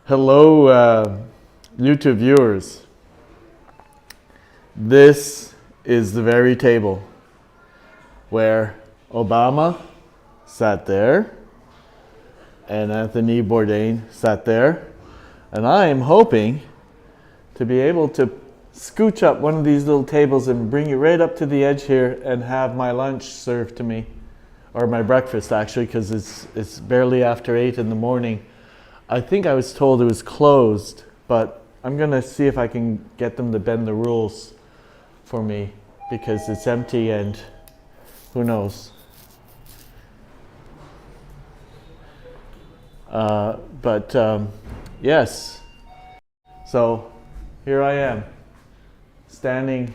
Hello, YouTube viewers. This is the very table where Obama sat there and Anthony Bourdain sat there, and I am hoping to be able to scooch up one of these little tables and bring it right up to the edge here and have my lunch served to me, or my breakfast actually, because it's barely after 8 in the morning. I think I was told it was closed, but I'm gonna see if I can get them to bend the rules for me, because it's empty and who knows. Yes, so here I am, standing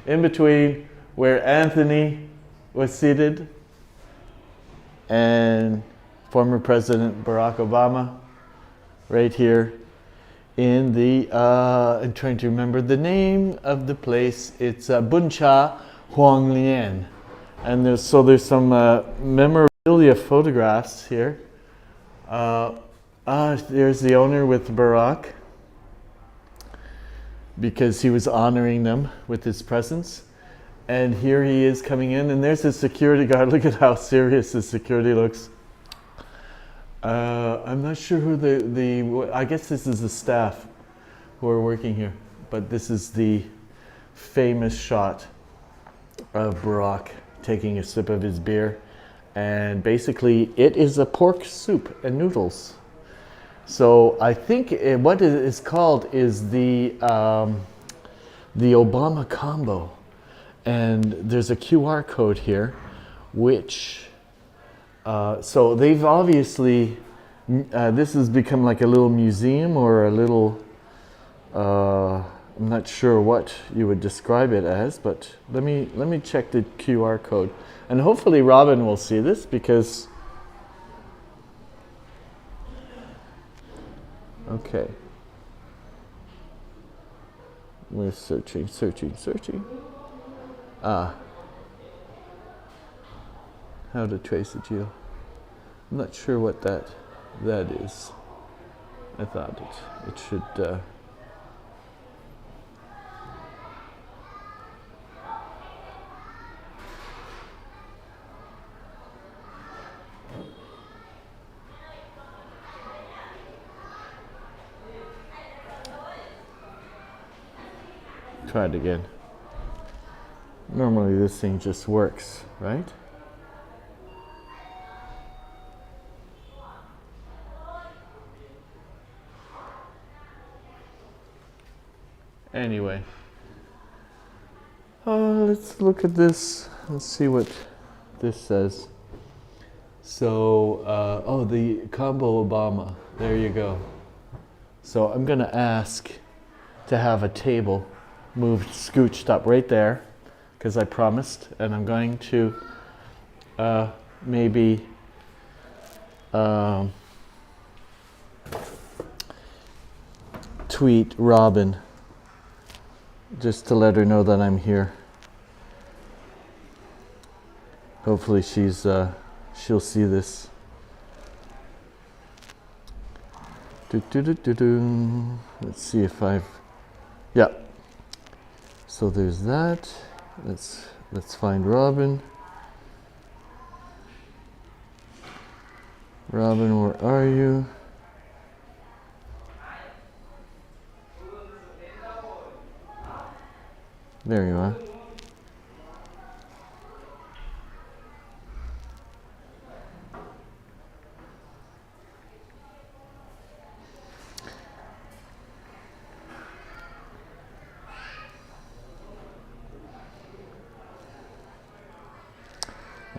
in between where Anthony was seated and former President Barack Obama, right here in the, I'm trying to remember the name of the place. It's Buncha Huanglian. And there's some memorabilia photographs here. There's the owner with Barack, because he was honoring them with his presence. And here he is coming in, and there's the security guard. Look at how serious the security looks. I'm not sure who I guess this is the staff who are working here, but this is the famous shot of Barack taking a sip of his beer, and basically it is a pork soup and noodles. So I think what it is called is the Obama combo, and there's a QR code here, which so they've obviously, this has become like a little museum or a little, I'm not sure what you would describe it as, but let me check the QR code. And hopefully Robin will see this, because, okay. We're searching. How to trace a geo. I'm not sure what that is. I thought it should. Try it again. Normally this thing just works, right? Anyway, let's look at this. Let's see what this says. So, the combo Obama. There you go. So I'm going to ask to have a table moved, scooched up right there, because I promised, and I'm going to maybe tweet Robin, just to let her know that I'm here. Hopefully she'll see this. Let's see if yeah. So there's that. Let's find Robin. Robin, where are you? There you are.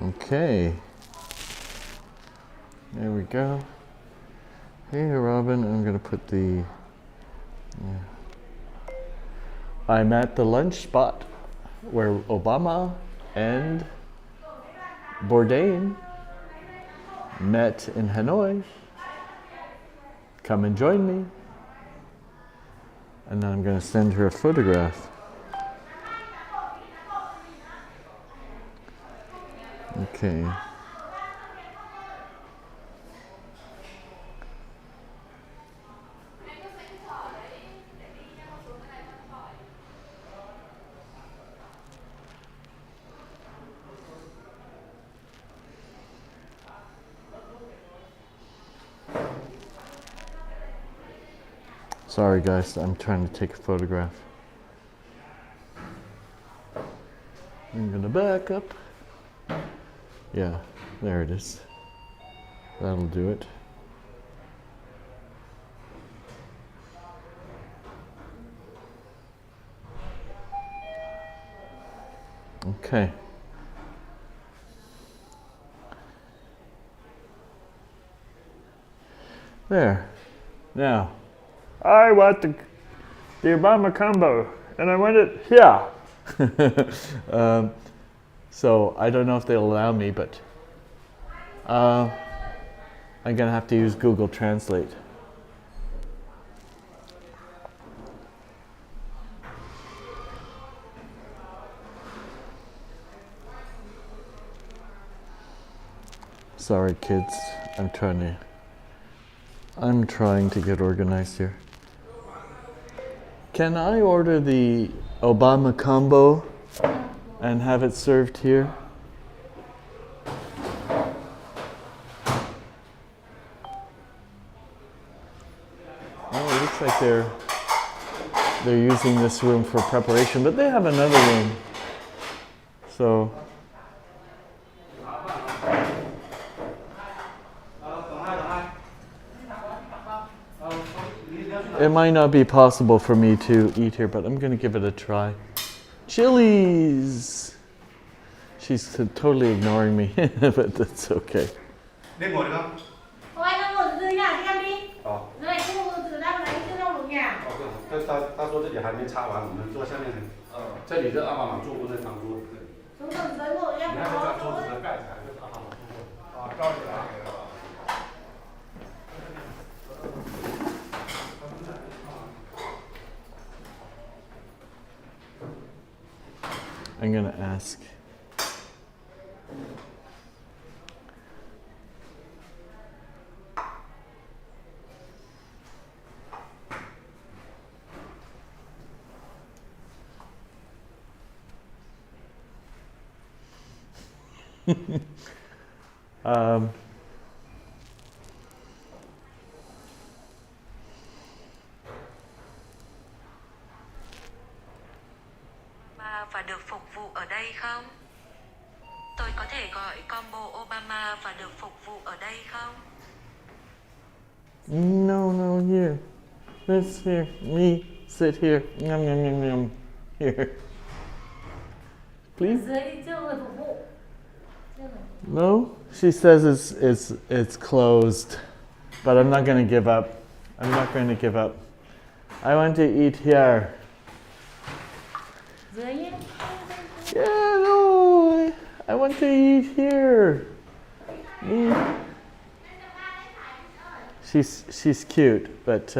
Okay. There we go. Hey, Robin, I'm going to put the... Yeah. I'm at the lunch spot where Obama and Bourdain met in Hanoi. Come and join me. And then I'm going to send her a photograph. Okay. Sorry guys, I'm trying to take a photograph. I'm gonna back up. Yeah, there it is. That'll do it. Okay. There. Now, I want the Obama combo, and I want it here. So I don't know if they'll allow me, but I'm gonna have to use Google Translate. Sorry, kids. I'm trying to get organized here. Can I order the Obama combo and have it served here? Oh, it looks like they're using this room for preparation, but they have another room. So it might not be possible for me to eat here, but I'm going to give it a try. Chilies! She's totally ignoring me, but that's okay. Lên ngồi được không? Thôi anh đang ngồi từ từ nhà đi em đi. Ờ. Cái này không ngồi từ từ đâu đấy, chứ đâu được nhà. 他说这里还没擦完，我们坐下面。这里是奥巴马住过那长桌。Xuống tầng dưới ngồi em. 你看这张桌子的盖起来就是奥巴马住过。啊，罩起来。I'm going to ask. um, và được phục vụ ở đây không? Tôi có thể gọi combo Obama và được phục vụ ở đây không? No, here. Let's here. Me, sit here. Yum, yum, yum, yum. Here. Please? Dưới đi chưa người phục vụ. No, she says it's closed, but I'm not going to give up. I'm not going to give up. I want to eat here. Dưới nhé. Yeah, no, I want to eat here. Me. She's cute, but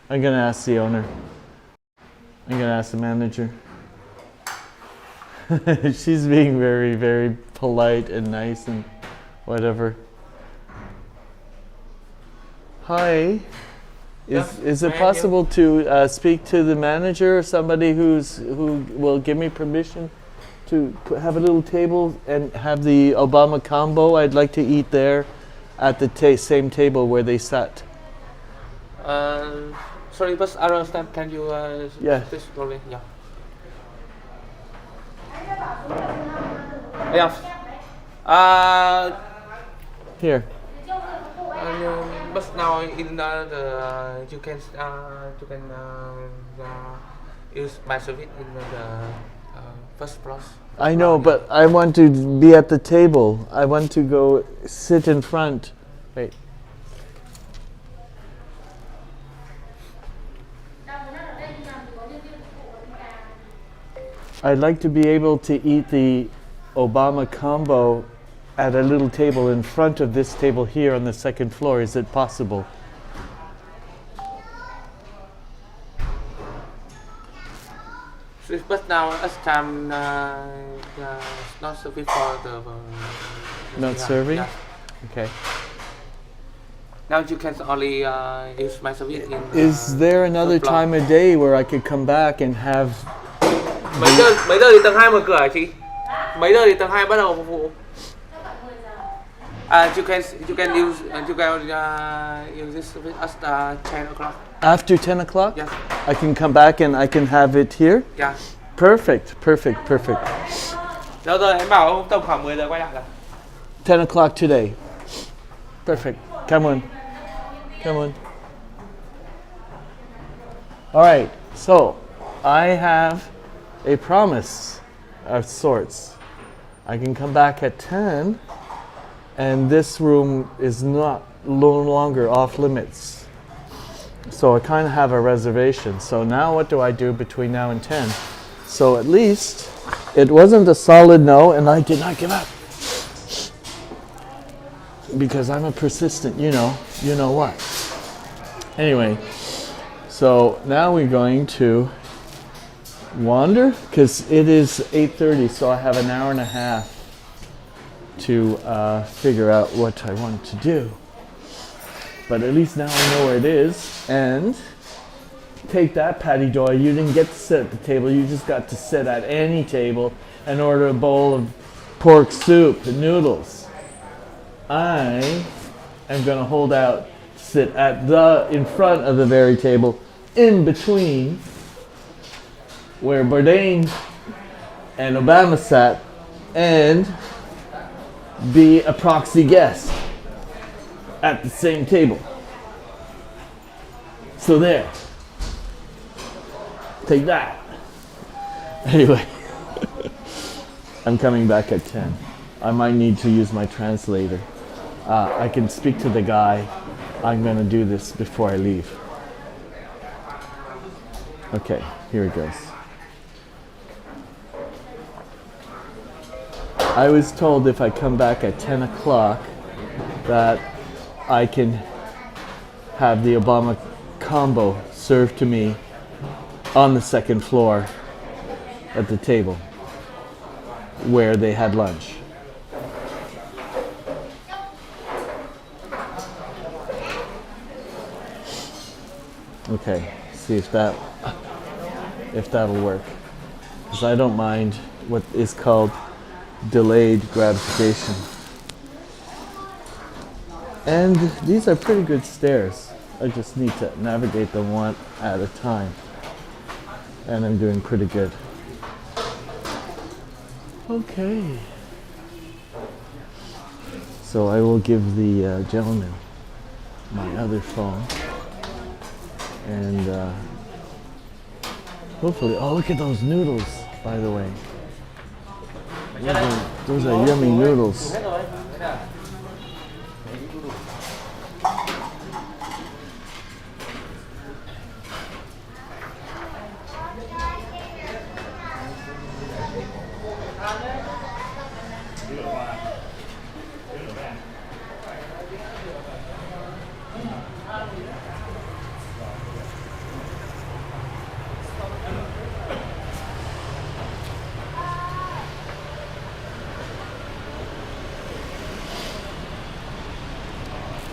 I'm gonna ask the owner. I'm gonna ask the manager. She's being very, very polite and nice and whatever. Hi. Is it possible to speak to the manager or somebody who will give me permission to have a little table and have the Obama combo? I'd like to eat there at the same table where they sat. Sorry, but I don't understand. Can you Yeah. speak slowly? Yeah. Yeah. Here. But now in the you can use my service in the first floor. I know, but I want to be at the table. I want to go sit in front. Wait. I'd like to be able to eat the Obama combo at a little table in front of this table here on the second floor. Is it possible? But now as time not service for the Not serving? Yeah. Okay. Now you can only use my service in. Is there another first floor. time of day where I could come back and have... Mấy giờ thì tầng 2 mở cửa hả chị? Mấy giờ thì tầng 2 bắt đầu phục vụ? You can use this with us 10 o'clock. After 10 o'clock? Yes. I can come back and I can have it here? Yeah. Perfect, perfect, perfect. Rồi em bảo tầm khoảng 10 giờ quay lại là. 10 o'clock today. Perfect. Come on. Come on. All right. So I have a promise of sorts. I can come back at 10 and this room is no longer off limits. So I kind of have a reservation. So now what do I do between now and 10? So at least it wasn't a solid no and I did not give up. Because I'm a persistent, you know what. Anyway, so now we're going to wander because it is 8:30, so I have an hour and a half to figure out what I want to do. But at least now I know where it is. And take that, Patty Doy. You didn't get to sit at the table. You just got to sit at any table and order a bowl of pork soup and noodles. I am going to hold out, sit in front of the very table, in between where Bourdain and Obama sat, and be a proxy guest at the same table. So there. Take that. Anyway, I'm coming back at 10. I might need to use my translator. I can speak to the guy. I'm going to do this before I leave. Okay, here it goes. I was told if I come back at 10 o'clock that I can have the Obama combo served to me on the second floor at the table where they had lunch. Okay, see if that'll work. Because I don't mind what is called delayed gratification. And these are pretty good stairs. I just need to navigate them one at a time. And I'm doing pretty good. Okay. So I will give the gentleman my other phone. And hopefully, oh, look at those noodles, by the way. Those are yummy noodles.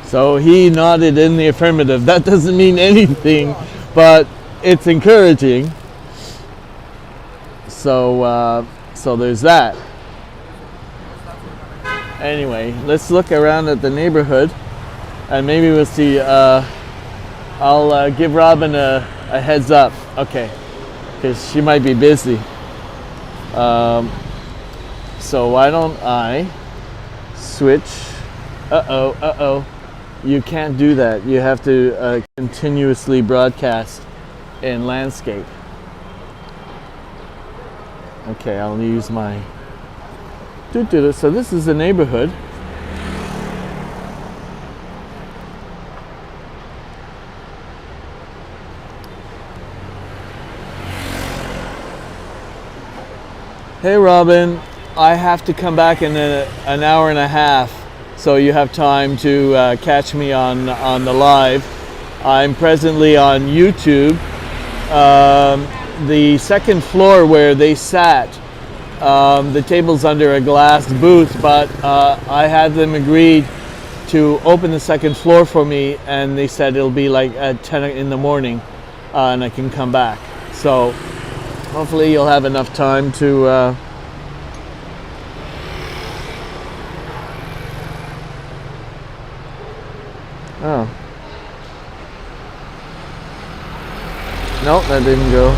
So he nodded in the affirmative. That doesn't mean anything, but it's encouraging. So there's that. Anyway, let's look around at the neighborhood, and maybe we'll see. I'll give Robin a heads up, okay, because she might be busy. So why don't I switch? Uh-oh. You can't do that. You have to continuously broadcast in landscape. Okay, I'll use my... So this is the neighborhood. Hey Robin, I have to come back in an hour and a half, so you have time to catch me on the live. I'm presently on YouTube. The second floor where they sat, the table's under a glass booth, but I had them agreed to open the second floor for me, and they said it'll be like at 10 in the morning, and I can come back. So hopefully you'll have enough time to Oh. Nope, that didn't go.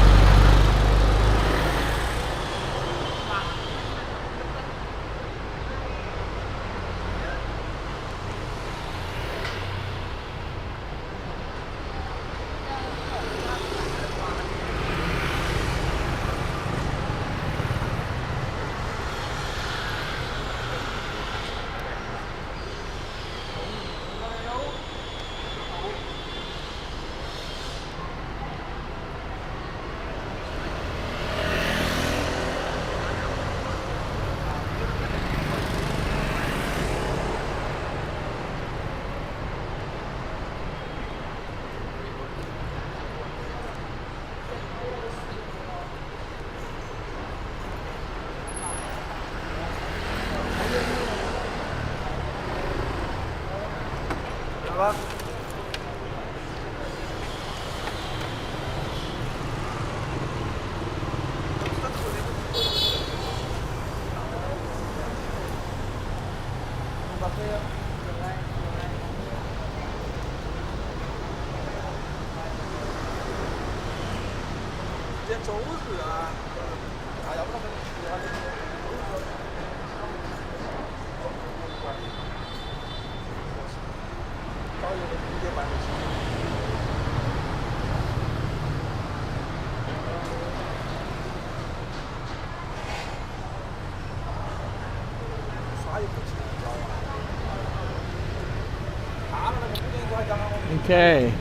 Okay,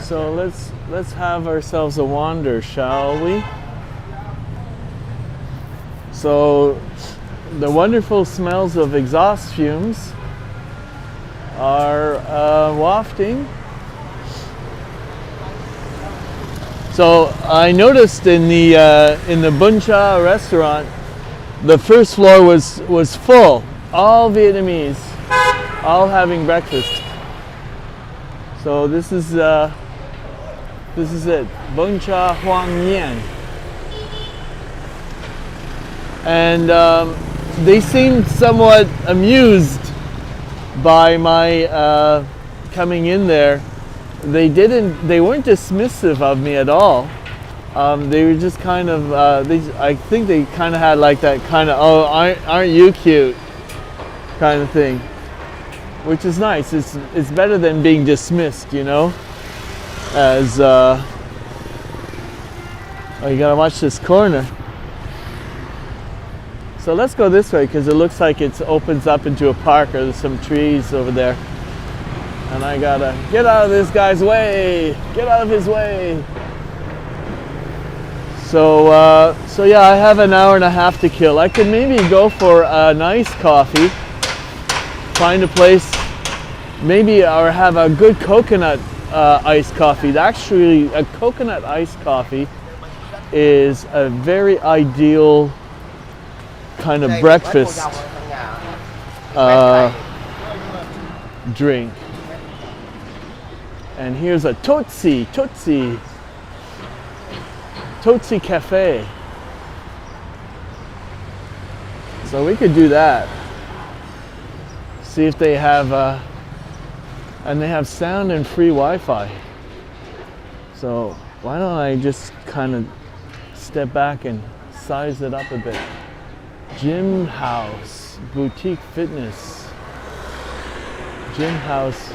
so let's have ourselves a wander, shall we? So the wonderful smells of exhaust fumes are wafting. So I noticed in the Bun Cha restaurant, the first floor was full, all Vietnamese, all having breakfast. So this is it, Bun Cha Huang Nian. And they seemed somewhat amused by my coming in there. They weren't dismissive of me at all. They were just kind of, I think they kind of had like that kind of, oh, aren't you cute kind of thing. Which is nice. It's better than being dismissed, you know. As oh, you gotta watch this corner. So let's go this way because it looks like it opens up into a park, or there's some trees over there. And I gotta get out of this guy's way. Get out of his way. So so yeah, I have an hour and a half to kill. I could maybe go for a nice coffee. Find a place, maybe, or have a good coconut iced coffee. Actually, a coconut iced coffee is a very ideal kind of breakfast drink. And here's a Tootsie Cafe. So we could do that. See if they have, and they have sound and free Wi-Fi. So why don't I just kind of step back and size it up a bit. Gym House, Boutique Fitness. Gym House,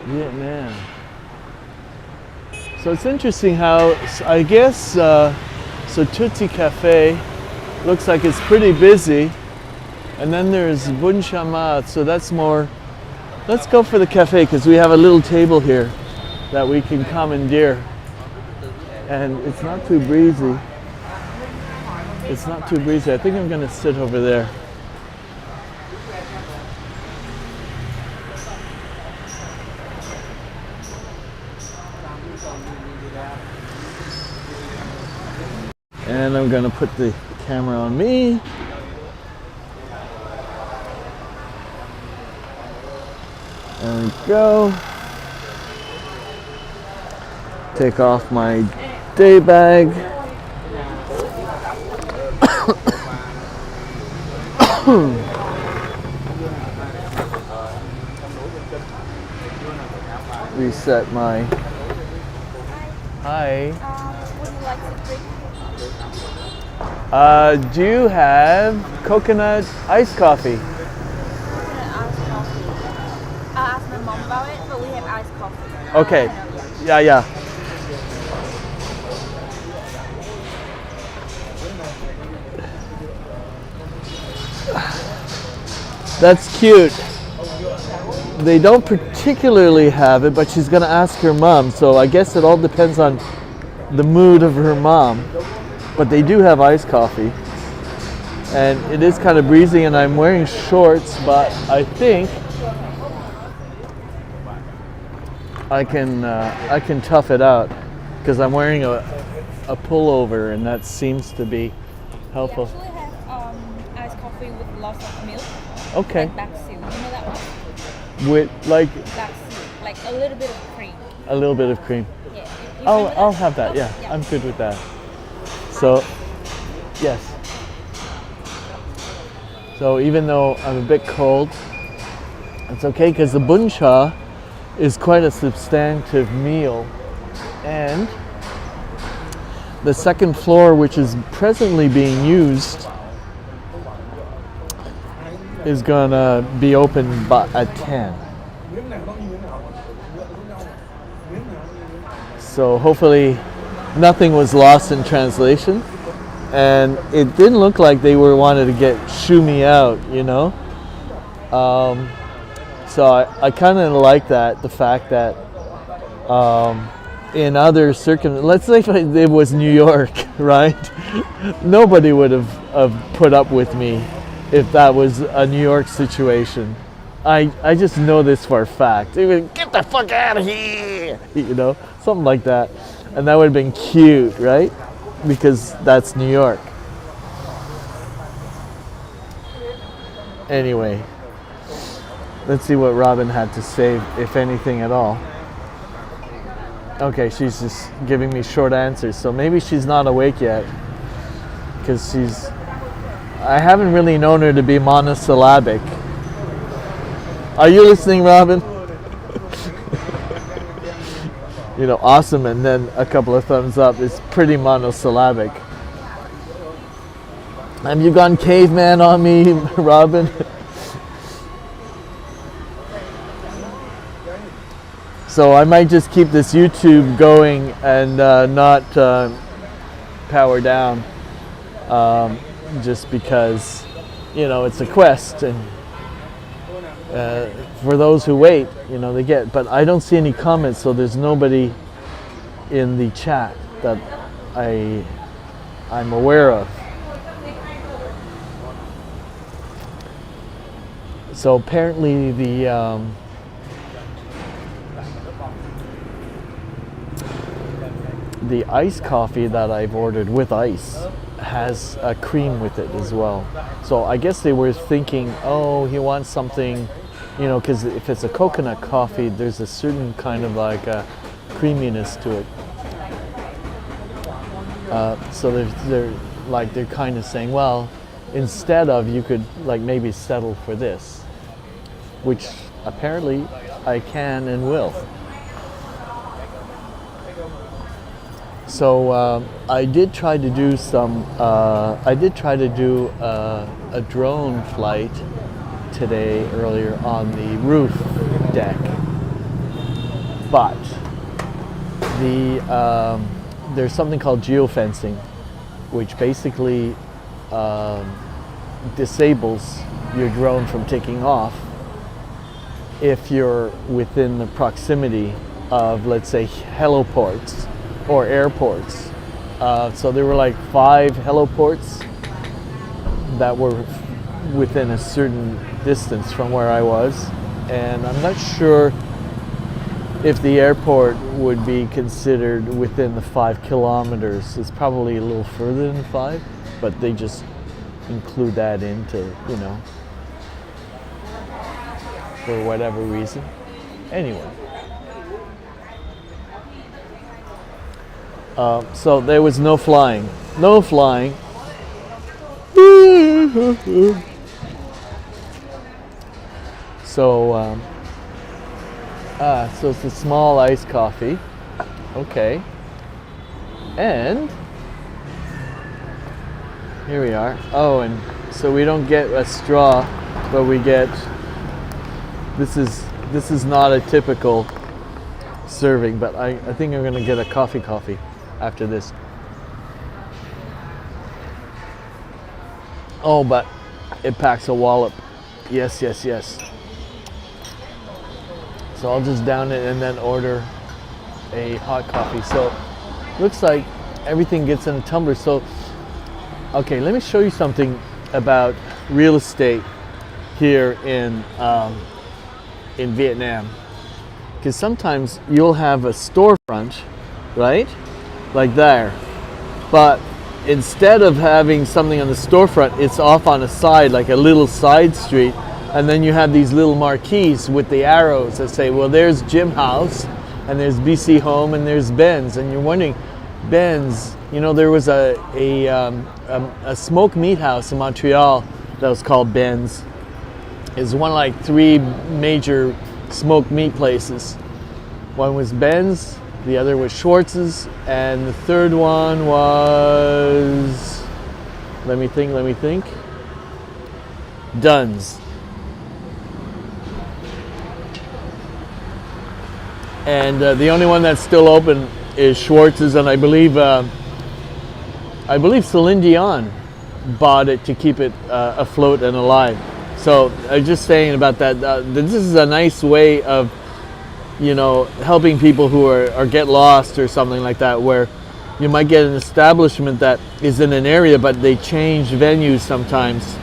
Vietnam. So it's interesting how, I guess, so Tootsie Cafe looks like it's pretty busy. And then there's Bun Cha Ma, so that's more, let's go for the cafe because we have a little table here that we can commandeer. And it's not too breezy. It's not too breezy. I think I'm gonna sit over there. And I'm gonna put the camera on me. There we go. Take off my day bag. drinks at my... Hi. Would you like to drink? Do you have coconut iced coffee? Coconut iced coffee. I asked my mom about it, but we have iced coffee. Okay. Yeah. Yeah. That's cute. They don't particularly have it, but she's going to ask her mom. So I guess it all depends on the mood of her mom. But they do have iced coffee. And it is kind of breezy, and I'm wearing shorts, but I think I can tough it out because I'm wearing a pullover, and that seems to be helpful. We actually have iced coffee with lots of milk. Okay. Like basil. You know that one? With like Basil. Like a little bit of cream. a little bit of cream. Yeah. I'll have that. Yeah, I'm good with that. So, yes. So even though I'm a bit cold, it's okay because the bun cha is quite a substantive meal, and the second floor, which is presently being used, is gonna be open at 10. So hopefully nothing was lost in translation, and it didn't look like they wanted to get shoo me out, you know. So I kind of like that, the fact that in other let's say if it was New York, right? Nobody would have put up with me if that was a New York situation. I just know this for a fact. They would get the fuck out of here, you know, something like that, and that would have been cute, right? Because that's New York. Anyway, let's see what Robin had to say, if anything at all. Okay, she's just giving me short answers, so maybe she's not awake yet, because I haven't really known her to be monosyllabic. Are you listening, Robin? You know, awesome, and then a couple of thumbs up is pretty monosyllabic. Have you gone caveman on me, Robin? So I might just keep this YouTube going and not power down, just because, you know, it's a quest, and for those who wait, you know, they get. But I don't see any comments, so there's nobody in the chat that I'm aware of. So apparently the iced coffee that I've ordered with ice has a cream with it as well. So I guess they were thinking, oh, he wants something, you know, because if it's a coconut coffee, there's a certain kind of like a creaminess to it. So they're kind of saying, well, instead of, you could like maybe settle for this, which apparently I can and will. So I did try to do a drone flight today earlier on the roof deck, but there's something called geofencing, which basically disables your drone from taking off if you're within the proximity of, let's say, heliports or airports. So there were like 5 heliports that were within a certain distance from where I was, and I'm not sure if the airport would be considered within the 5 kilometers. It's probably a little further than 5, but they just include that into, you know, for whatever reason. Anyway. So there was no flying. No flying. So So it's a small iced coffee. Okay. And here we are. Oh, and so we don't get a straw, but we get, this is not a typical serving, but I think I'm gonna get a coffee after this. Oh, but it packs a wallop. Yes. So I'll just down it and then order a hot coffee. So looks like everything gets in a tumbler. So, okay, let me show you something about real estate here in Vietnam. Because sometimes you'll have a storefront, right? Like there. But instead of having something on the storefront, it's off on a side, like a little side street. And then you have these little marquees with the arrows that say, well, there's Jim House, and there's BC Home, and there's Ben's. And you're wondering, Ben's, you know, there was a smoked meat house in Montreal that was called Ben's. It's one of like 3 major smoked meat places. One was Ben's, the other was Schwartz's, and the third one was, let me think, Dunn's. And the only one that's still open is Schwartz's, and I believe Celine Dion bought it to keep it afloat and alive. So I'm just saying about that. This is a nice way of, you know, helping people who are get lost or something like that, where you might get an establishment that is in an area, but they change venues sometimes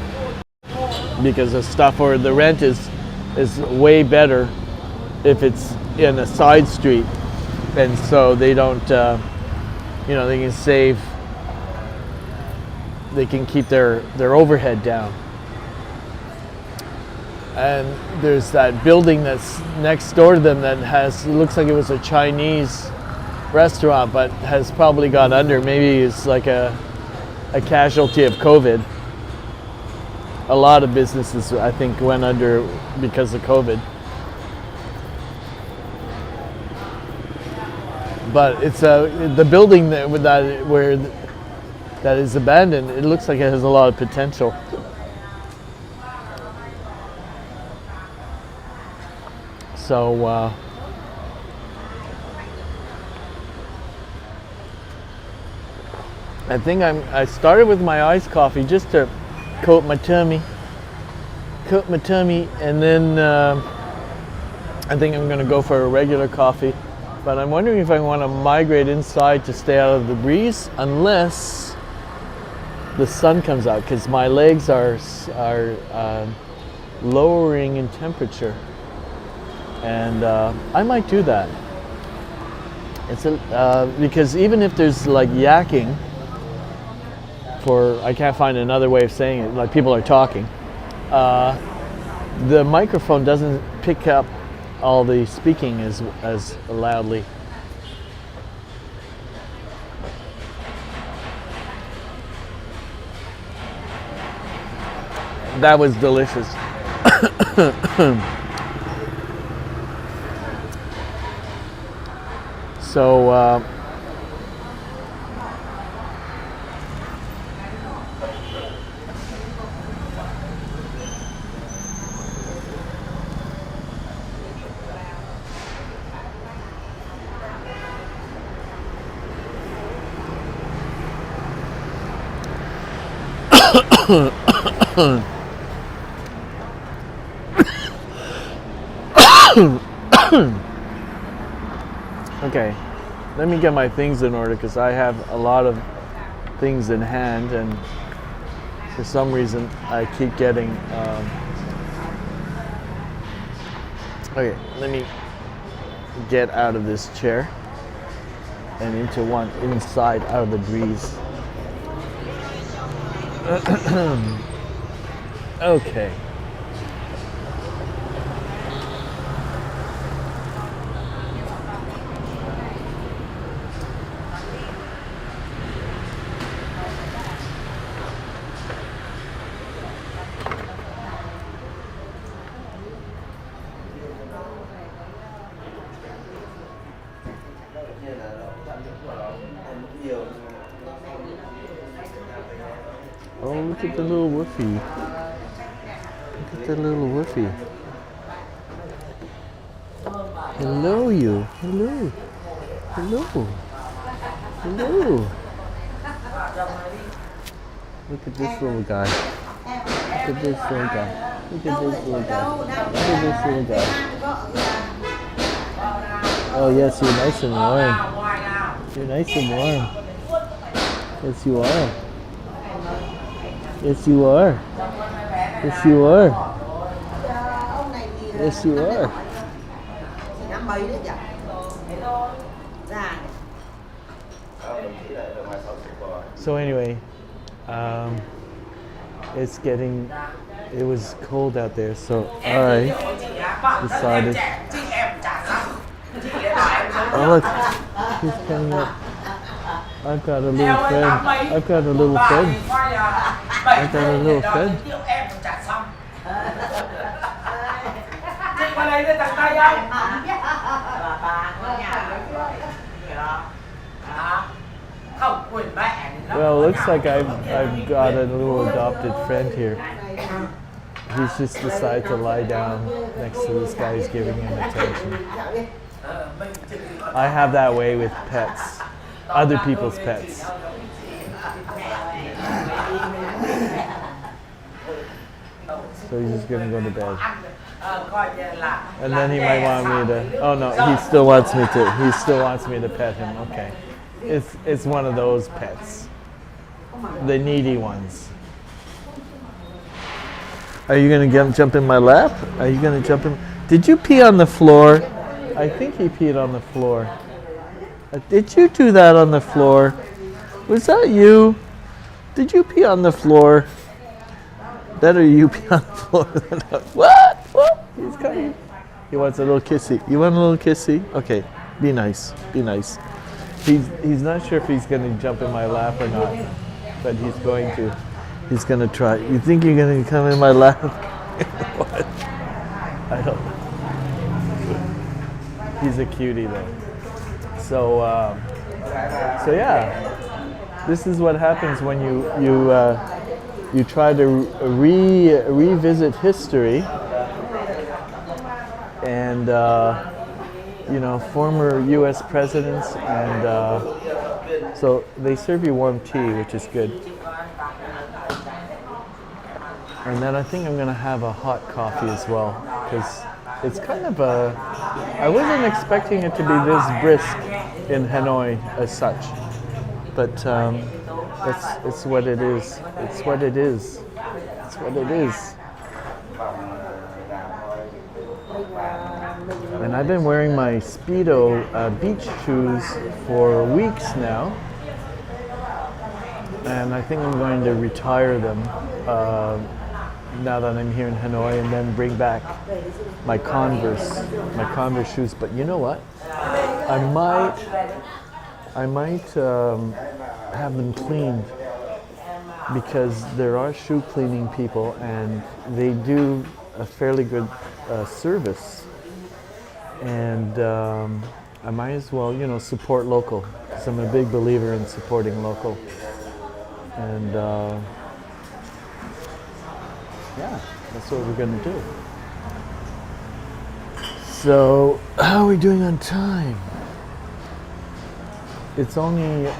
because of stuff, or the rent is way better if it's in a side street, and so they don't, you know, they can save, they can keep their overhead down. And there's that building that's next door to them that has, it looks like it was a Chinese restaurant, but has probably gone under. Maybe it's like a casualty of COVID. A lot of businesses, I think, went under because of COVID. But it's the building that is abandoned. It looks like it has a lot of potential. So I think I started with my iced coffee just to coat my tummy, and then I think I'm going to go for a regular coffee. But I'm wondering if I want to migrate inside to stay out of the breeze, unless the sun comes out, because my legs are lowering in temperature, and I might do that. It's because even if there's like yakking, I can't find another way of saying it, like people are talking, the microphone doesn't pick up all the speaking as loudly. That was delicious. So okay, let me get my things in order, because I have a lot of things in hand, and for some reason I keep getting okay, let me get out of this chair and into one inside out of the breeze. Okay. Oh, look at the little woofy. Look at the little woofy. Hello, you. Hello. Hello. Hello. Look at this little guy. Look at this little guy. Look at this little guy. Look at this little guy. Oh yes, you're nice and warm. You're nice and warm. Yes, you are. Yes, you are. Yes, you are. Yes, you are. So anyway, it was cold out there, so I decided. Oh look, he's coming up. I've got a little friend. I've got a little friend. I've got a little friend. Well, it looks like I've got a little adopted friend here. He's just decided to lie down next to this guy who's giving him attention. I have that way with pets, other people's pets. So he's just gonna go to bed. And then he might want me to, oh no, he still wants me to pet him, okay. It's one of those pets, the needy ones. Are you gonna jump in my lap? Are you gonna jump in? Did you pee on the floor? I think he peed on the floor. Did you do that on the floor? Was that you? Did you pee on the floor? That or you pee on the floor? What? What? He's coming. He wants a little kissy. You want a little kissy? Okay, be nice. Be nice. He's not sure if he's going to jump in my lap or not, but he's going to. He's going to try. You think you're going to come in my lap? What? I don't know. He's a cutie though. So yeah, this is what happens when you try to revisit history and former U.S. presidents, and so they serve you warm tea, which is good. And then I think I'm gonna have a hot coffee as well, because it's kind of I wasn't expecting it to be this brisk in Hanoi as such, but it's what it is. It's what it is. It's what it is. And I've been wearing my Speedo beach shoes for weeks now, and I think I'm going to retire them now that I'm here in Hanoi, and then bring back my Converse shoes. But you know what? I might have them cleaned, because there are shoe cleaning people, and they do a fairly good service. And I might as well, support local, because I'm a big believer in supporting local. And yeah, that's what we're going to do. So, how are we doing on time? It's only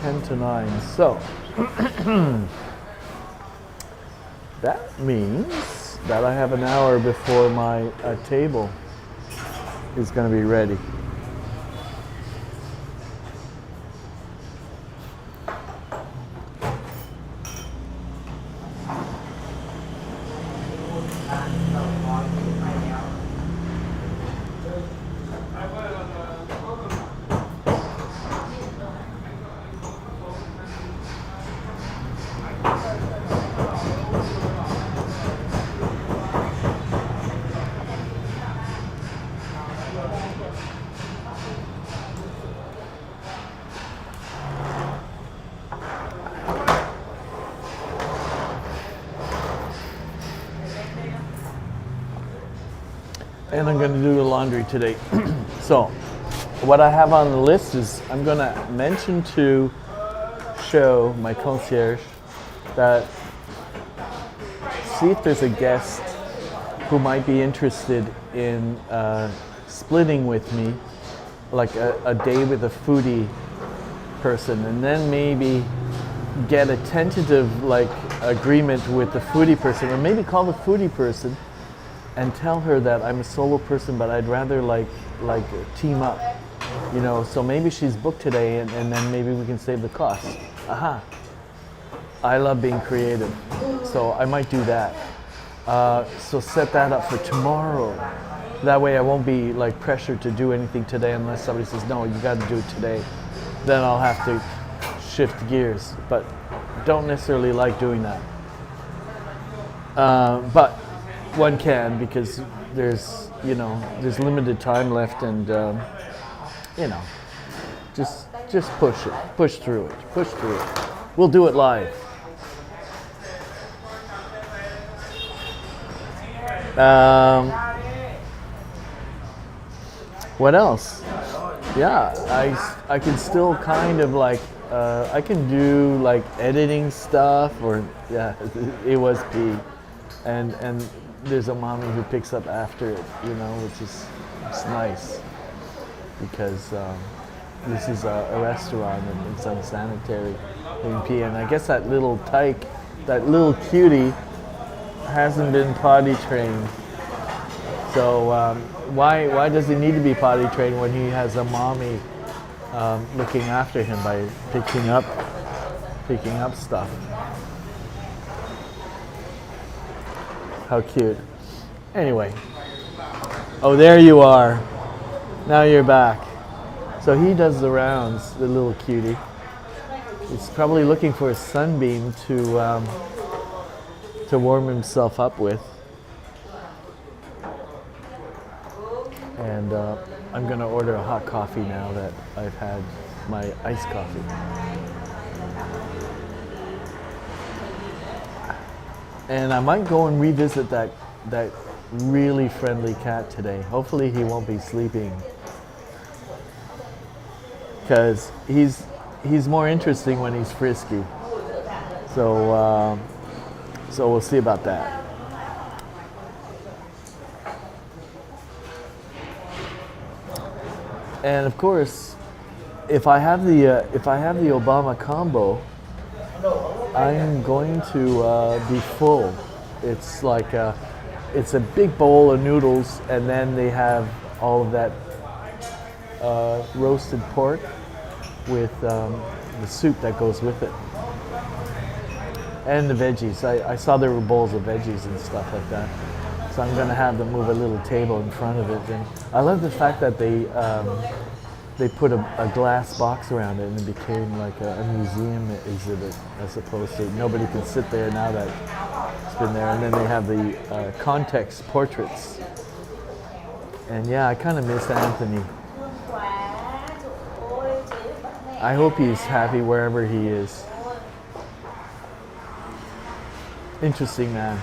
10 to 9, so that means that I have an hour before my table is going to be ready. And I'm going to do the laundry today. So, what I have on the list is I'm going to mention to Show, my concierge, that see if there's a guest who might be interested in splitting with me, like a day with a foodie person, and then maybe get a tentative like agreement with the foodie person, or maybe call the foodie person and tell her that I'm a solo person, but I'd rather like team up, you know. So maybe she's booked today, and then maybe we can save the cost. Aha! I love being creative, so I might do that. So set that up for tomorrow. That way I won't be like pressured to do anything today unless somebody says, no, you got to do it today. Then I'll have to shift gears, but don't necessarily like doing that. But one can, because there's limited time left, and just push through it. We'll do it live. What else? Yeah, I can still kind of like I can do like editing stuff, or yeah, it was P, and there's a mommy who picks up after it, you know, which is it's nice, because this is a restaurant and it's unsanitary in P, and I guess that little tyke, that little cutie, hasn't been potty trained. So why does he need to be potty trained when he has a mommy looking after him by picking up stuff? How cute. Anyway. Oh, there you are. Now you're back. So he does the rounds, the little cutie. He's probably looking for a sunbeam to warm himself up with. And I'm going to order a hot coffee now that I've had my iced coffee. And I might go and revisit that really friendly cat today. Hopefully he won't be sleeping, because he's more interesting when he's frisky. So we'll see about that. And of course, if I have the Obama combo, I'm going to be full. It's like it's a big bowl of noodles, and then they have all of that roasted pork with the soup that goes with it, and the veggies. I saw there were bowls of veggies and stuff like that. So I'm going to have them move a little table in front of it. And I love the fact that they put a glass box around it, and it became like a museum exhibit, as opposed to nobody can sit there now that it's been there. And then they have the context portraits. And yeah, I kind of miss Anthony. I hope he's happy wherever he is. Interesting man.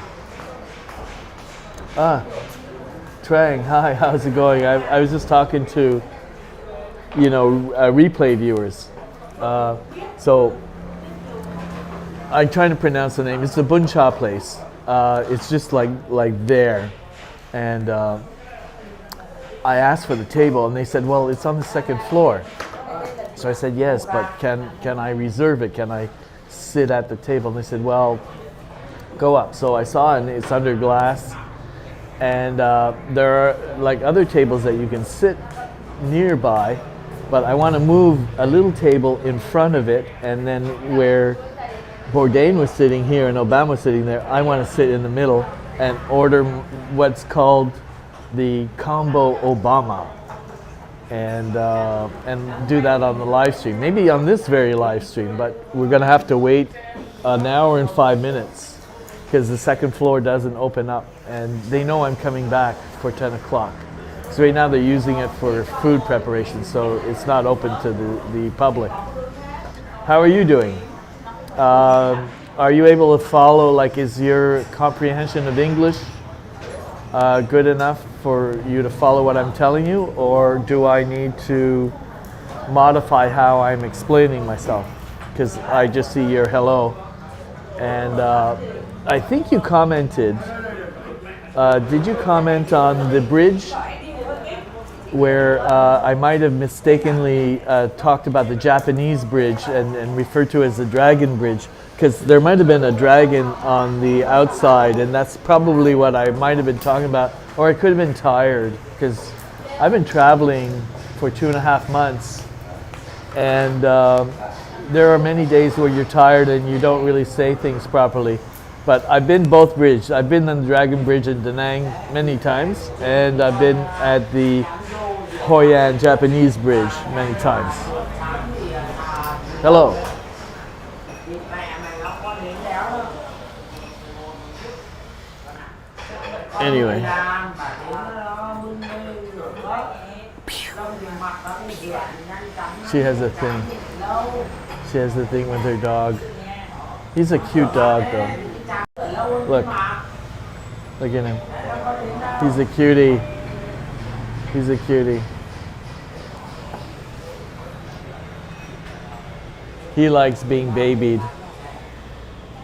Trang, hi, how's it going? I was just talking to, replay viewers. So I'm trying to pronounce the name. It's the Bun Cha place. It's just like there. And I asked for the table, and they said, well, it's on the second floor. So I said, yes, but can I reserve it? Can I sit at the table? And they said, well, go up. So I saw it, and it's under glass. And there are like other tables that you can sit nearby, but I want to move a little table in front of it, and then where Bourdain was sitting here and Obama was sitting there, I want to sit in the middle and order what's called the Combo Obama, and do that on the live stream. Maybe on this very live stream, but we're going to have to wait an hour and 5 minutes, because the second floor doesn't open up, and they know I'm coming back for 10 o'clock. So right now they're using it for food preparation, so it's not open to the public. How are you doing? Are you able to follow, is your comprehension of English good enough for you to follow what I'm telling you, or do I need to modify how I'm explaining myself? Because I just see your hello. And I think you commented. Did you comment on the bridge where I might have mistakenly talked about the Japanese bridge and referred to it as the dragon bridge? Because there might have been a dragon on the outside, and that's probably what I might have been talking about. Or I could have been tired, because I've been traveling for 2.5 months, and there are many days where you're tired and you don't really say things properly. But I've been both bridges. I've been on the Dragon Bridge in Da Nang many times, and I've been at the Hoi An Japanese Bridge many times. Hello. Anyway. She has a thing. She has a thing with her dog. He's a cute dog though. Look. Look at him. He's a cutie. He's a cutie. He likes being babied.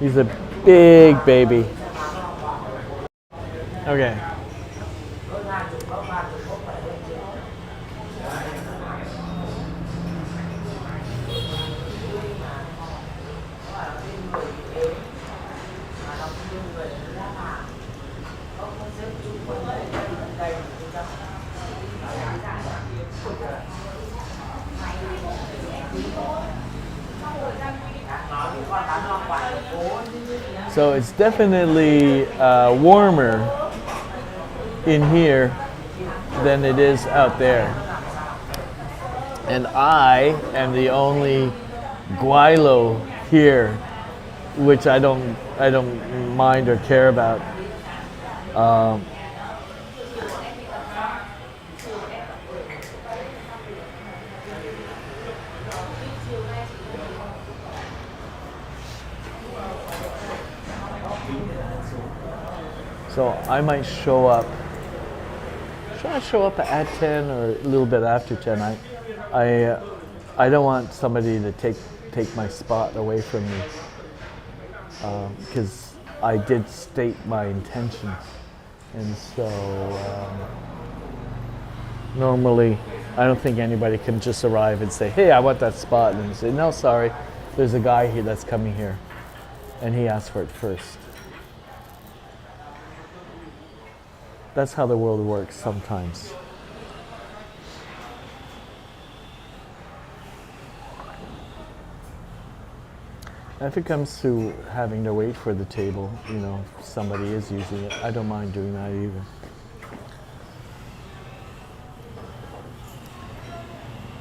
He's a big baby. Okay. So it's definitely warmer in here than it is out there. And I am the only guaylo here, which I don't mind or care about. So I might show up. Should I show up at 10 or a little bit after 10? I don't want somebody to take my spot away from me, because I did state my intention, and so normally I don't think anybody can just arrive and say, "Hey, I want that spot," and say, "No, sorry, there's a guy here that's coming here," and he asked for it first. That's how the world works sometimes. And if it comes to having to wait for the table, you know, if somebody is using it, I don't mind doing that either.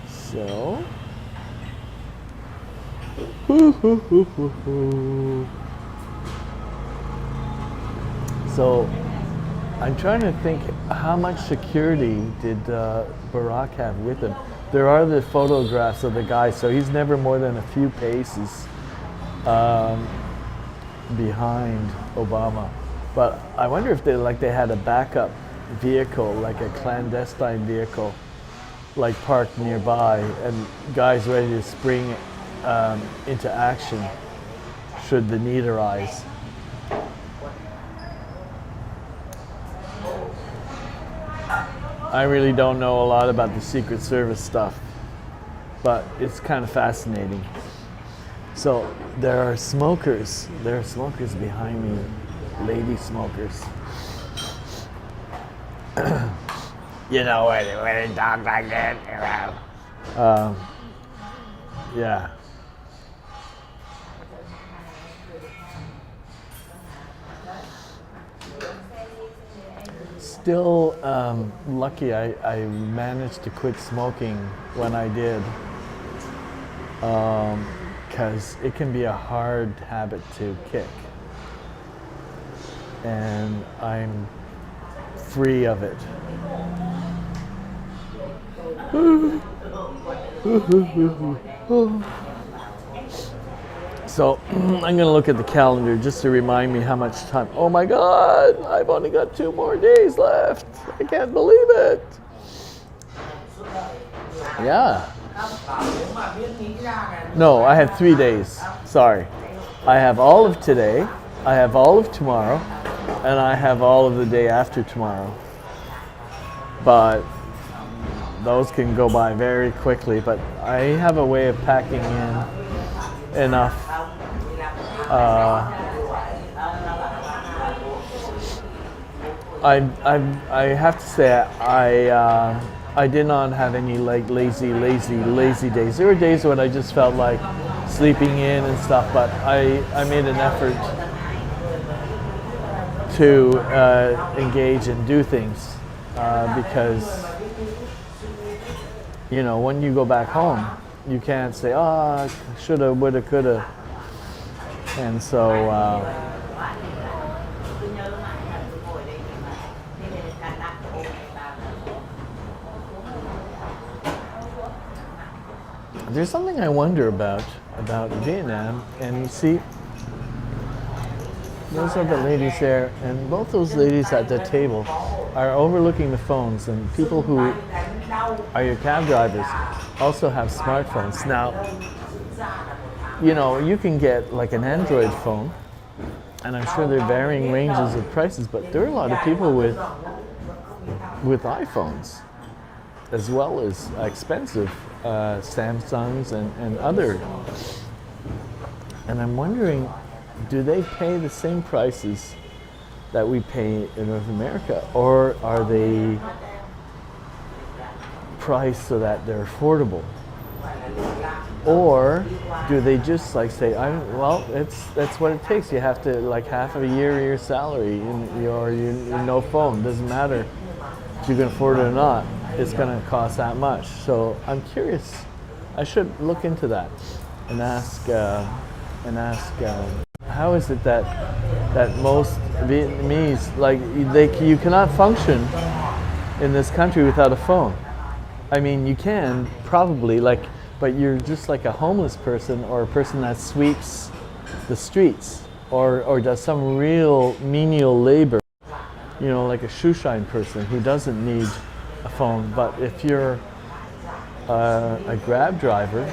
So, so I'm trying to think, how much security did Barack have with him? There are the photographs of the guy, so he's never more than a few paces behind Obama. But I wonder if they had a backup vehicle, like a clandestine vehicle, like parked nearby, and guys ready to spring into action should the need arise. I really don't know a lot about the Secret Service stuff, but it's kind of fascinating. So there are smokers. There are smokers behind me, lady smokers. You know, when they talk like that, you know. Yeah. Still lucky I managed to quit smoking when I did, because it can be a hard habit to kick, and I'm free of it. So I'm going to look at the calendar just to remind me how much time. Oh my God, I've only got 2 more days left. I can't believe it. Yeah. No, I have 3 days. Sorry. I have all of today, I have all of tomorrow, and I have all of the day after tomorrow. But those can go by very quickly. But I have a way of packing in enough. I have to say I did not have any like lazy days. There were days when I just felt like sleeping in and stuff, but I made an effort to engage and do things because you know, when you go back home, you can't say, "Oh, shoulda, woulda, coulda," and so. There's something I wonder about Vietnam, and you see, those are the ladies there, and both those ladies at the table are overlooking the phones, and people who are your cab drivers also have smartphones. Now, you know, you can get like an Android phone, and I'm sure there are varying ranges of prices, but there are a lot of people with iPhones, as well as expensive Samsungs and other. And I'm wondering, do they pay the same prices that we pay in North America, or are they priced so that they're affordable? Or do they just like say, well, that's what it takes. You have to like half of a year of your salary in your no phone. Doesn't matter if you can afford it or not. It's going to cost that much. So I'm curious. I should look into that and ask how is it that most Vietnamese, like you cannot function in this country without a phone. I mean, you can probably but you're just like a homeless person or a person that sweeps the streets or does some real menial labor, you know, like a shoe shine person who doesn't need a phone. But if you're a Grab driver,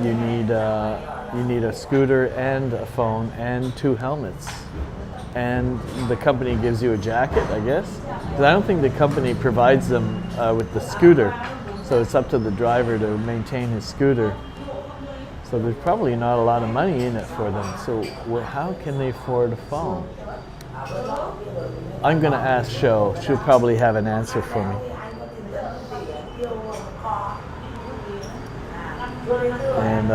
you need a scooter and a phone and 2 helmets, and the company gives you a jacket, I guess. Because I don't think the company provides them with the scooter, so it's up to the driver to maintain his scooter. So there's probably not a lot of money in it for them. So how can they afford a phone? I'm going to ask Sho. She'll probably have an answer for me. And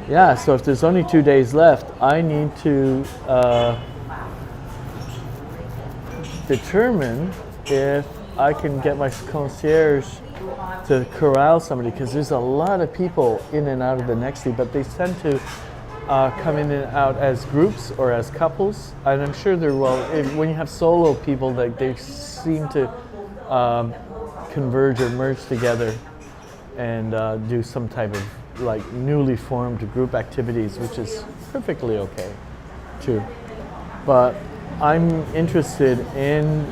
yeah, so if there's only 2 days left, I need to determine if I can get my concierge to corral somebody, because there's a lot of people in and out of the Nexty, but they tend to come in and out as groups or as couples, and I'm sure they're when you have solo people, they seem to converge or merge together and do some type of like newly formed group activities, which is perfectly okay too. But I'm interested in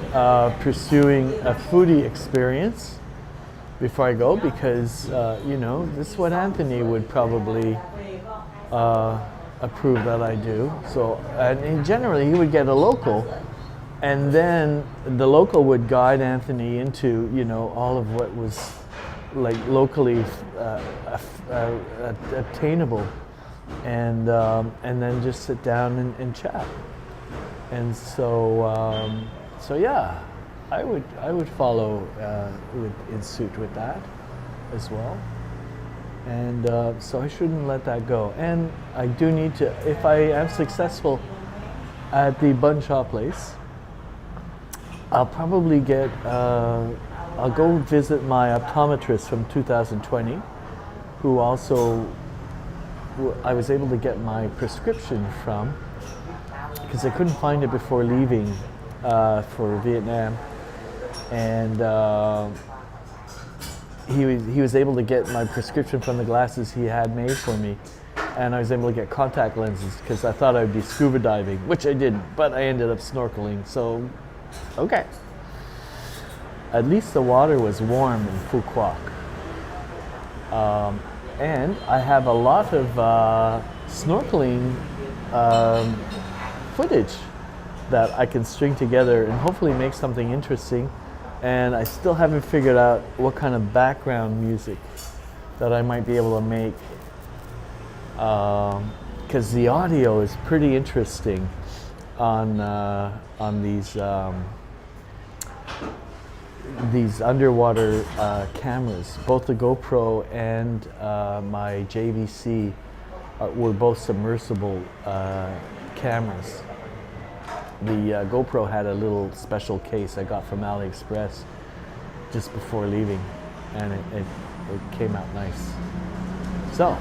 pursuing a foodie experience before I go, because you know, this is what Anthony would probably approve that I do. So and generally he would get a local, and then the local would guide Anthony into, you know, all of what was like locally obtainable, and then just sit down and chat. And so so yeah, I would follow in suit with that as well. And so I shouldn't let that go. And I do need to, if I am successful at the bun shop place, I'll probably get I'll go visit my optometrist from 2020, who also I was able to get my prescription from, because I couldn't find it before leaving for Vietnam, and he was able to get my prescription from the glasses he had made for me, and I was able to get contact lenses because I thought I'd be scuba diving, which I didn't, but I ended up snorkeling. So, okay. At least the water was warm in Phu Quoc. and I have a lot of snorkeling footage that I can string together and hopefully make something interesting. And I still haven't figured out what kind of background music that I might be able to make, because the audio is pretty interesting on these underwater cameras. Both the GoPro and my JVC were both submersible cameras. The GoPro had a little special case I got from AliExpress just before leaving, and it came out nice. So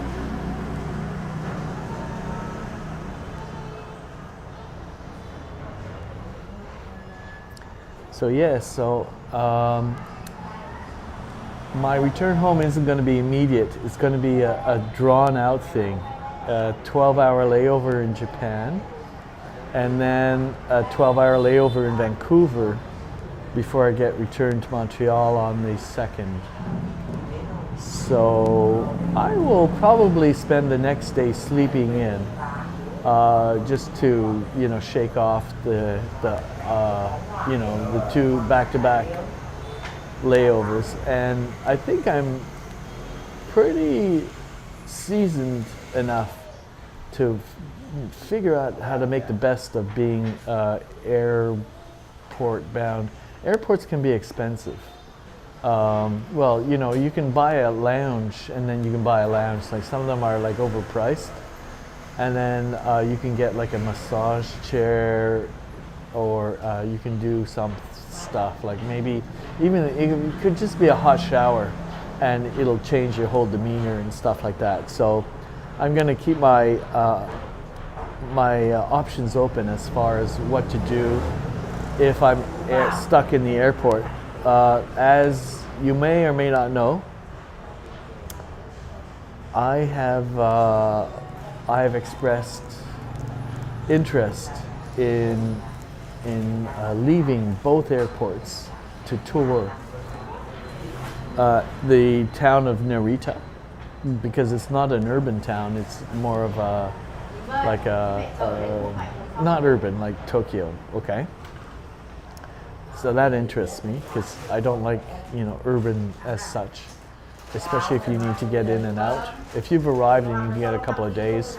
my return home isn't going to be immediate. It's going to be a drawn out thing, a 12-hour layover in Japan, and then a 12-hour layover in Vancouver before I get returned to Montreal on the 2nd. So I will probably spend the next day sleeping in, just to shake off the two back-to-back layovers. And I think I'm pretty seasoned enough to figure out how to make the best of being airport bound. Airports can be expensive. Well, you can buy a lounge, and then you can buy a lounge. Like some of them are like overpriced, and then you can get like a massage chair, or you can do some stuff like maybe even it could just be a hot shower, and it'll change your whole demeanor and stuff like that. So I'm going to keep my options open as far as what to do if I'm stuck in the airport. As you may or may not know, I have expressed interest in leaving both airports to tour the town of Narita, because it's not an urban town. It's more of not urban like Tokyo. Okay. So that interests me because I don't like, urban as such, especially if you need to get in and out. If you've arrived and you can get a couple of days,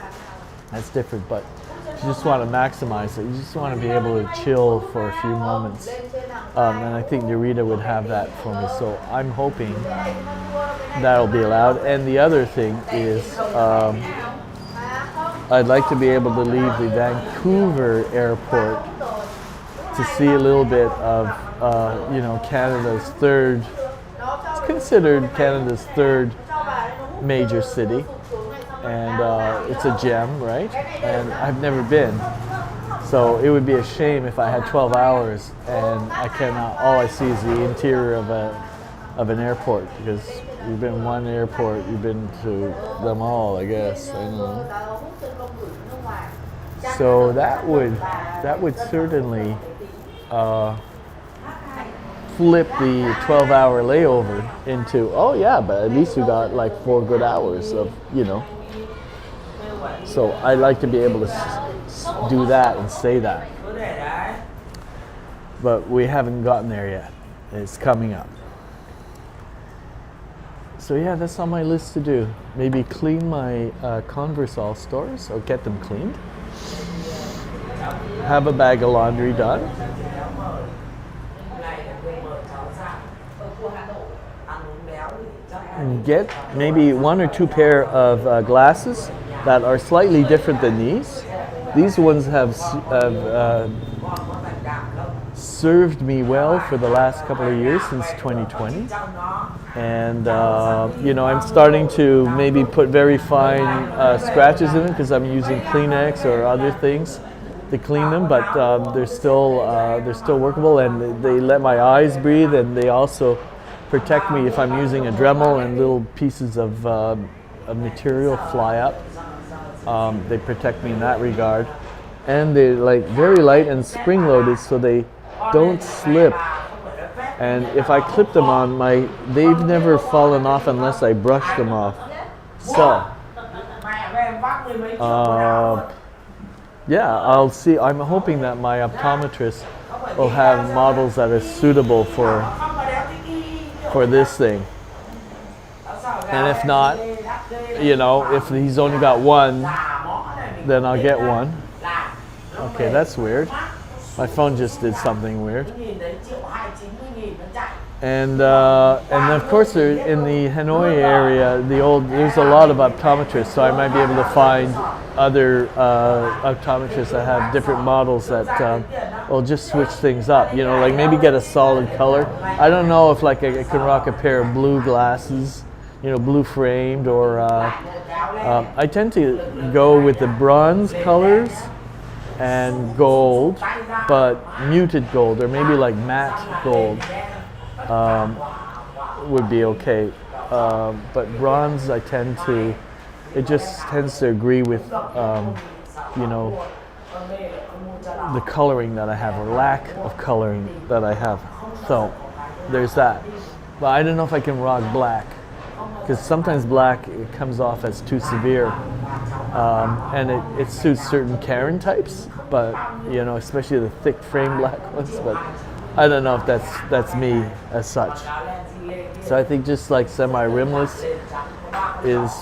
that's different. But if you just want to maximize it, you just want to be able to chill for a few moments. And I think Narita would have that for me. So I'm hoping that'll be allowed. And the other thing is I'd like to be able to leave the Vancouver airport to see a little bit of, Canada's third, it's considered Canada's third major city, and it's a gem, right? And I've never been, so it would be a shame if I had 12 hours and I cannot, all I see is the interior of an airport, because you've been one airport, you've been to them all, I guess. I know. So that would certainly flip the 12-hour layover into, oh yeah, but at least we got like 4 good hours of, So I like to be able to do that and say that. But we haven't gotten there yet. It's coming up. So yeah, that's on my list to do. Maybe clean my Converse All-Stars, or get them cleaned. Have a bag of laundry done. And get maybe 1 or 2 pair of glasses that are slightly different than these. These ones have served me well for the last couple of years, since 2020. And I'm starting to maybe put very fine scratches in them because I'm using Kleenex or other things to clean them, but they're still workable, and they let my eyes breathe, and they also protect me if I'm using a Dremel and little pieces of material fly up. They protect me in that regard, and they're like very light and spring-loaded, so they don't slip. And if I clip them on, they've never fallen off unless I brush them off. So, yeah, I'll see. I'm hoping that my optometrist will have models that are suitable for this thing. And if not, you know, if he's only got one, then I'll get one. Okay, that's weird. My phone just did something weird. And of course, in the Hanoi area, there's a lot of optometrists, so I might be able to find other optometrists that have different models that will just switch things up. You know, like maybe get a solid color. I don't know if like I can rock a pair of blue glasses, you know, blue framed, or I tend to go with the bronze colors and gold, but muted gold, or maybe like matte gold. Would be okay, but bronze it just tends to agree with you know, the coloring that I have, or lack of coloring that I have. So there's that. But I don't know if I can rock black, because sometimes black, it comes off as too severe, and it suits certain Karen types, but you know, especially the thick frame black ones. But I don't know if that's me as such. So I think just like semi-rimless is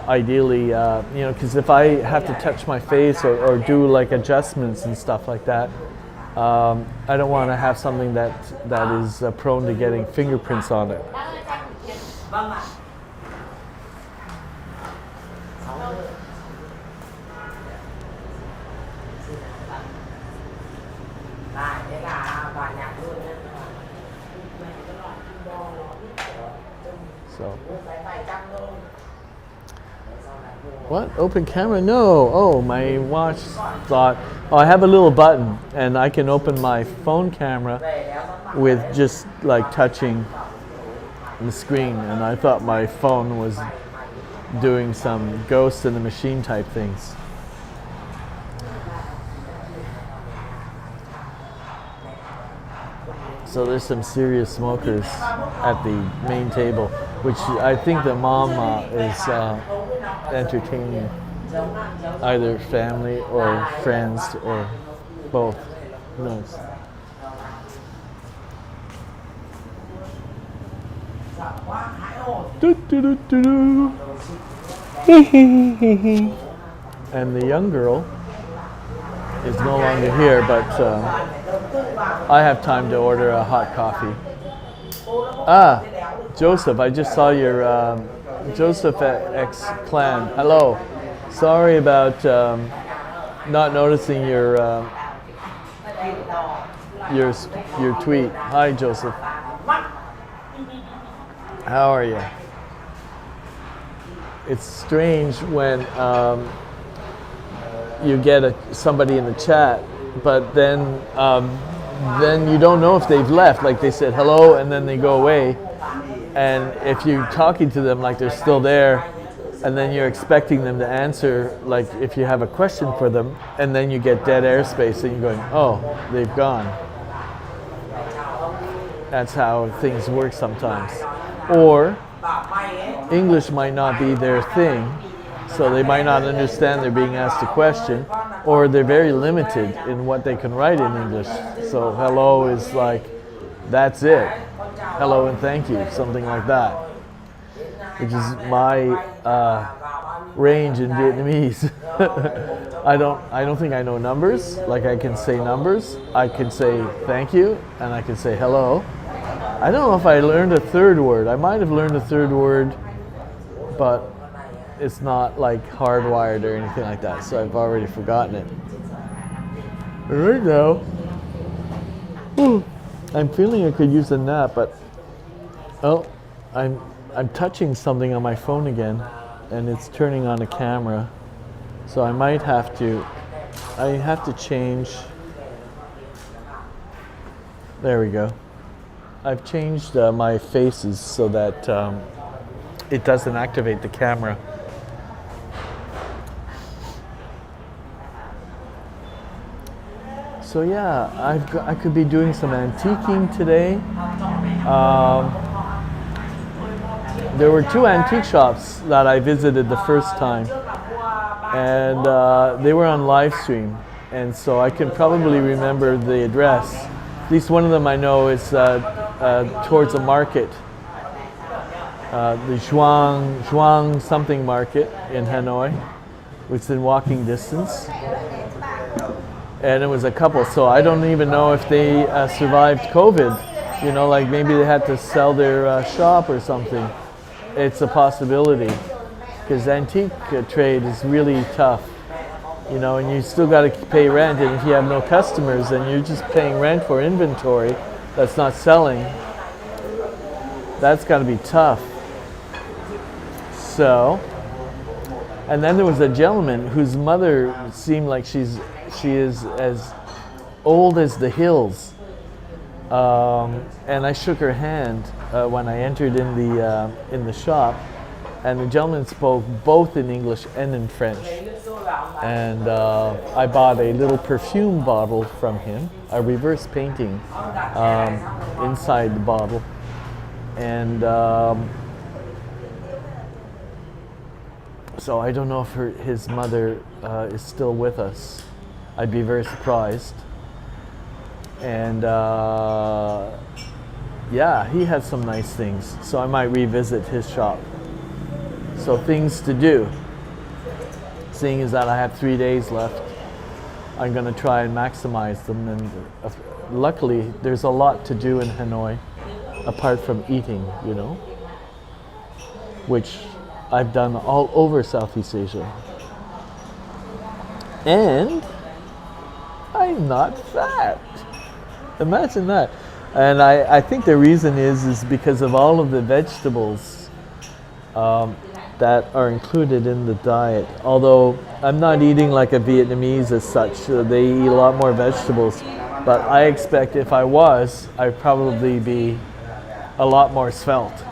ideally, you know, because if I have to touch my face or do like adjustments and stuff like that, I don't want to have something that is prone to getting fingerprints on it. So. What? Open camera? No. Oh, my watch thought, oh, I have a little button and I can open my phone camera with just like touching the screen, and I thought my phone was doing some ghost in the machine type things. So there's some serious smokers at the main table, which I think the mom is entertaining either family or friends or both. Who knows? And the young girl is no longer here, but I have time to order a hot coffee. Ah, Joseph, I just saw your Joseph X Clan. Hello. Sorry about not noticing your tweet. Hi, Joseph. How are you? It's strange when you get somebody in the chat, but then you don't know if they've left. Like they said hello and then they go away, and if you're talking to them like they're still there, and then you're expecting them to answer, like if you have a question for them, and then you get dead airspace and you're going, oh, they've gone. That's how things work sometimes. Or English might not be their thing, so they might not understand they're being asked a question, or they're very limited in what they can write in English. So hello is like, that's it. Hello and thank you, something like that. Which is my range in Vietnamese. I don't think I know numbers. Like I can say numbers, I can say thank you, and I can say hello. I don't know if I learned a third word. I might have learned a third word, but it's not like hardwired or anything like that, so I've already forgotten it. Right now, I'm feeling I could use a nap, but oh, I'm touching something on my phone again, and it's turning on a camera, so I might have to. I have to change. There we go. I've changed my faces so that it doesn't activate the camera. So yeah, I could be doing some antiquing today. there were two antique shops that I visited the first time, and they were on live stream, and so I can probably remember the address. At least one of them I know is towards a market, the Zhuang something market in Hanoi, which is in walking distance. And it was a couple, so I don't even know if they survived COVID. You know, like maybe they had to sell their shop or something. It's a possibility, because antique trade is really tough. You know, and you still got to pay rent, and if you have no customers, then you're just paying rent for inventory that's not selling. That's got to be tough. So, and then there was a gentleman whose mother seemed like she is as old as the hills, and I shook her hand when I entered in the shop, and the gentleman spoke both in English and in French, and I bought a little perfume bottle from him, a reverse painting inside the bottle, and so I don't know if his mother is still with us. I'd be very surprised. And yeah, he had some nice things, so I might revisit his shop. So things to do. Seeing as that I have 3 days left, I'm going to try and maximize them. And luckily, there's a lot to do in Hanoi, apart from eating, you know, which I've done all over Southeast Asia. And I'm not fat. Imagine that. And I think the reason is because of all of the vegetables that are included in the diet. Although I'm not eating like a Vietnamese as such. They eat a lot more vegetables. But I expect if I was, I'd probably be a lot more svelte.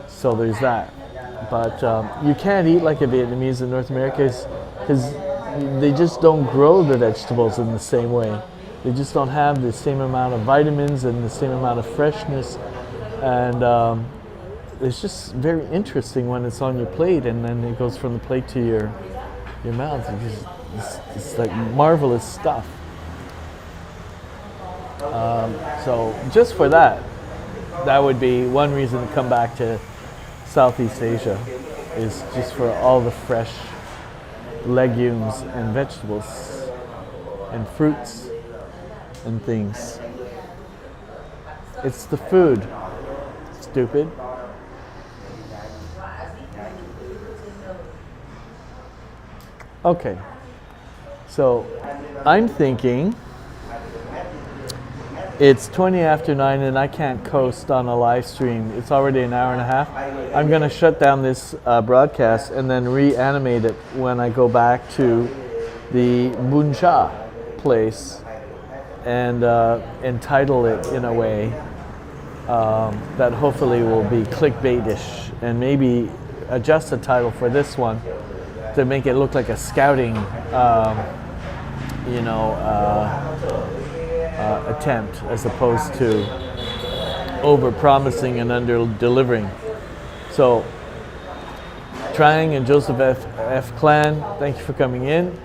So there's that. But you can't eat like a Vietnamese in North America because they just don't grow the vegetables in the same way. They just don't have the same amount of vitamins and the same amount of freshness. And it's just very interesting when it's on your plate and then it goes from the plate to your mouth. It's like marvelous stuff. So just for that would be one reason to come back to Southeast Asia, is just for all the fresh legumes and vegetables and fruits and things. It's the food, stupid. Okay, so I'm thinking it's 20 after 9 and I can't coast on a live stream. It's already an hour and a half. I'm going to shut down this broadcast and then reanimate it when I go back to the Bun Cha place and entitle it in a way that hopefully will be clickbaitish, and maybe adjust the title for this one to make it look like a scouting attempt, as opposed to over-promising and under-delivering. So, Trang and Joseph F. Clan, thank you for coming in.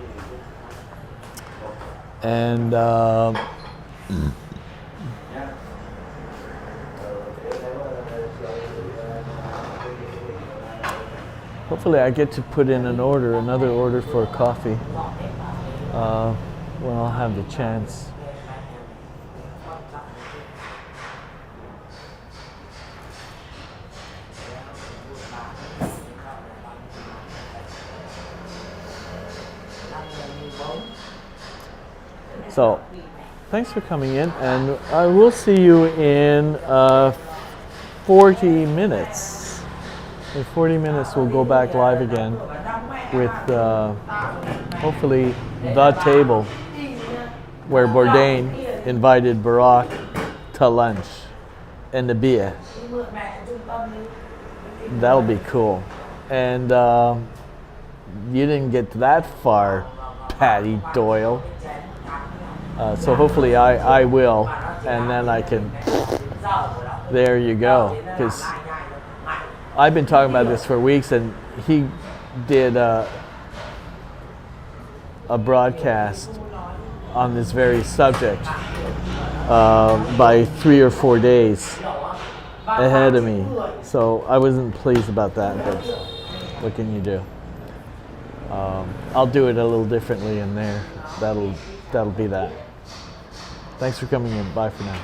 And hopefully I get to put in another order for coffee when I'll have the chance. So, thanks for coming in, and I will see you in 40 minutes. In 40 minutes, we'll go back live again with hopefully the table where Bourdain invited Barack to lunch and the beer. That'll be cool. And you didn't get that far, Patty Doyle. So hopefully I will, and then I can, there you go, because I've been talking about this for weeks, and he did a broadcast on this very subject by 3 or 4 days ahead of me. So I wasn't pleased about that, but what can you do? I'll do it a little differently in there. That'll be that. Thanks for coming in. Bye for now.